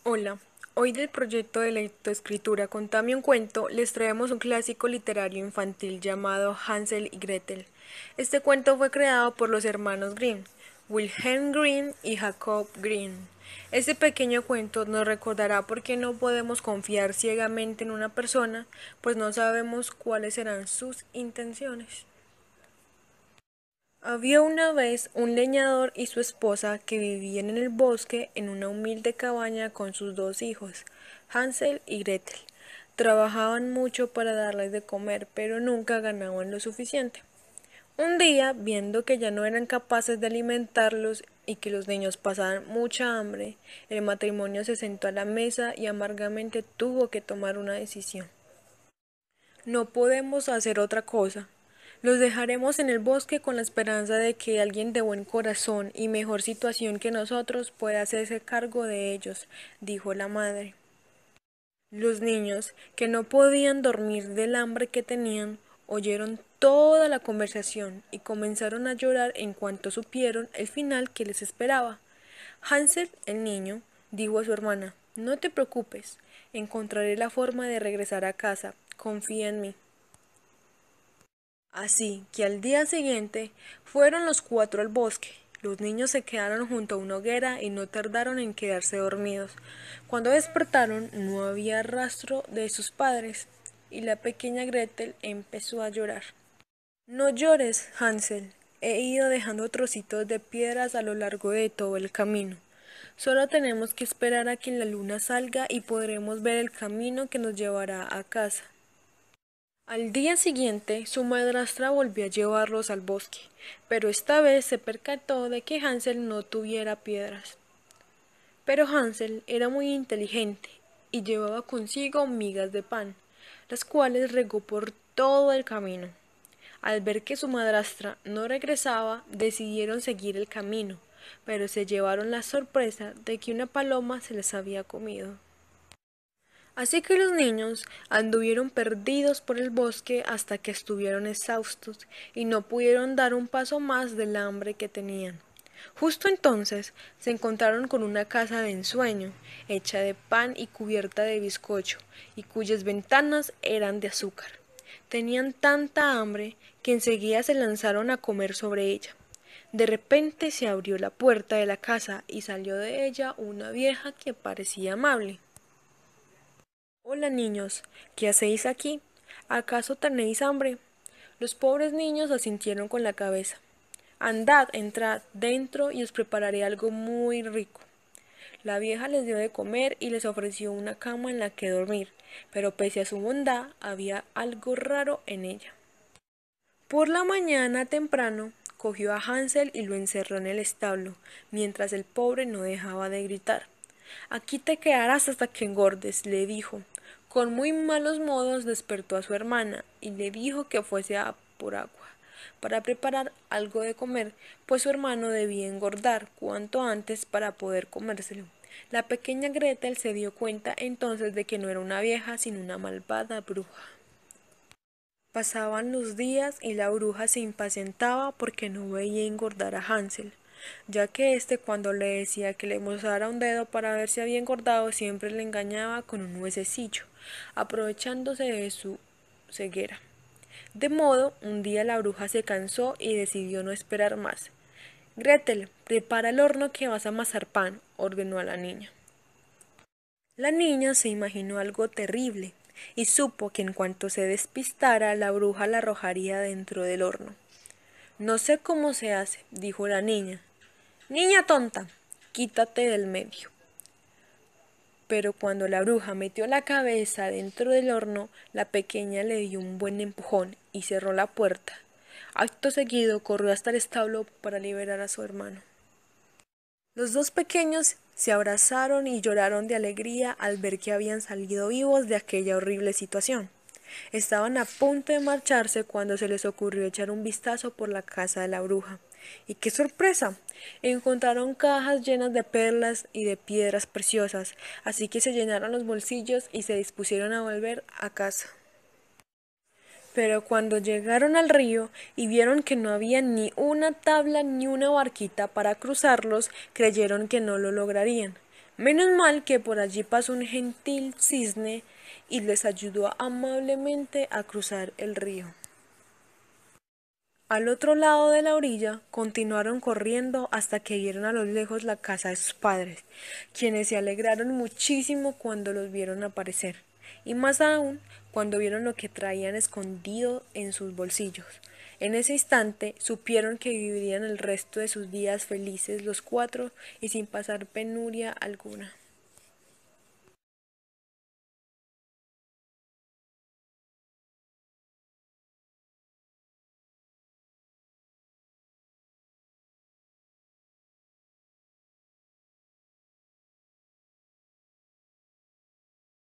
Hola, hoy del proyecto de lectoescritura Contame un cuento les traemos un clásico literario infantil llamado Hansel y Gretel. Este cuento fue creado por los hermanos Grimm, Wilhelm Grimm y Jacob Grimm. Este pequeño cuento nos recordará por qué no podemos confiar ciegamente en una persona, pues no sabemos cuáles serán sus intenciones. Había una vez un leñador y su esposa que vivían en el bosque en una humilde cabaña con sus dos hijos, Hansel y Gretel. Trabajaban mucho para darles de comer, pero nunca ganaban lo suficiente. Un día, viendo que ya no eran capaces de alimentarlos y que los niños pasaban mucha hambre, el matrimonio se sentó a la mesa y amargamente tuvo que tomar una decisión. No podemos hacer otra cosa. Los dejaremos en el bosque con la esperanza de que alguien de buen corazón y mejor situación que nosotros pueda hacerse cargo de ellos, dijo la madre. Los niños, que no podían dormir del hambre que tenían, oyeron toda la conversación y comenzaron a llorar en cuanto supieron el final que les esperaba. Hansel, el niño, dijo a su hermana, no te preocupes, encontraré la forma de regresar a casa, confía en mí. Así que al día siguiente fueron los cuatro al bosque. Los niños se quedaron junto a una hoguera y no tardaron en quedarse dormidos. Cuando despertaron no había rastro de sus padres y la pequeña Gretel empezó a llorar. No llores, Hansel. He ido dejando trocitos de piedras a lo largo de todo el camino. Solo tenemos que esperar a que la luna salga y podremos ver el camino que nos llevará a casa. Al día siguiente, su madrastra volvió a llevarlos al bosque, pero esta vez se percató de que Hansel no tuviera piedras. Pero Hansel era muy inteligente y llevaba consigo migas de pan, las cuales regó por todo el camino. Al ver que su madrastra no regresaba, decidieron seguir el camino, pero se llevaron la sorpresa de que una paloma se les había comido. Así que los niños anduvieron perdidos por el bosque hasta que estuvieron exhaustos y no pudieron dar un paso más del hambre que tenían. Justo entonces se encontraron con una casa de ensueño, hecha de pan y cubierta de bizcocho, y cuyas ventanas eran de azúcar. Tenían tanta hambre que enseguida se lanzaron a comer sobre ella. De repente se abrió la puerta de la casa y salió de ella una vieja que parecía amable. Hola niños, ¿qué hacéis aquí? ¿Acaso tenéis hambre? Los pobres niños asintieron con la cabeza. Andad, entrad dentro y os prepararé algo muy rico. La vieja les dio de comer y les ofreció una cama en la que dormir, pero pese a su bondad había algo raro en ella. Por la mañana temprano cogió a Hansel y lo encerró en el establo, mientras el pobre no dejaba de gritar. Aquí te quedarás hasta que engordes, le dijo. Con muy malos modos despertó a su hermana y le dijo que fuese a por agua para preparar algo de comer, pues su hermano debía engordar cuanto antes para poder comérselo. La pequeña Gretel se dio cuenta entonces de que no era una vieja, sino una malvada bruja. Pasaban los días y la bruja se impacientaba porque no veía engordar a Hansel, ya que éste cuando le decía que le mostrara un dedo para ver si había engordado siempre le engañaba con un huesecillo, aprovechándose de su ceguera. De modo, un día la bruja se cansó y decidió no esperar más. Gretel, prepara el horno que vas a amasar pan, ordenó a la niña. La niña se imaginó algo terrible y supo que en cuanto se despistara la bruja la arrojaría dentro del horno. No sé cómo se hace, dijo la niña. Niña tonta, quítate del medio. Pero cuando la bruja metió la cabeza dentro del horno, la pequeña le dio un buen empujón y cerró la puerta. Acto seguido corrió hasta el establo para liberar a su hermano. Los dos pequeños se abrazaron y lloraron de alegría al ver que habían salido vivos de aquella horrible situación. Estaban a punto de marcharse cuando se les ocurrió echar un vistazo por la casa de la bruja. ¡Y qué sorpresa! Encontraron cajas llenas de perlas y de piedras preciosas, así que se llenaron los bolsillos y se dispusieron a volver a casa. Pero cuando llegaron al río y vieron que no había ni una tabla ni una barquita para cruzarlos, creyeron que no lo lograrían. Menos mal que por allí pasó un gentil cisne y les ayudó amablemente a cruzar el río. Al otro lado de la orilla continuaron corriendo hasta que vieron a lo lejos la casa de sus padres, quienes se alegraron muchísimo cuando los vieron aparecer, y más aún cuando vieron lo que traían escondido en sus bolsillos. En ese instante supieron que vivirían el resto de sus días felices los cuatro y sin pasar penuria alguna.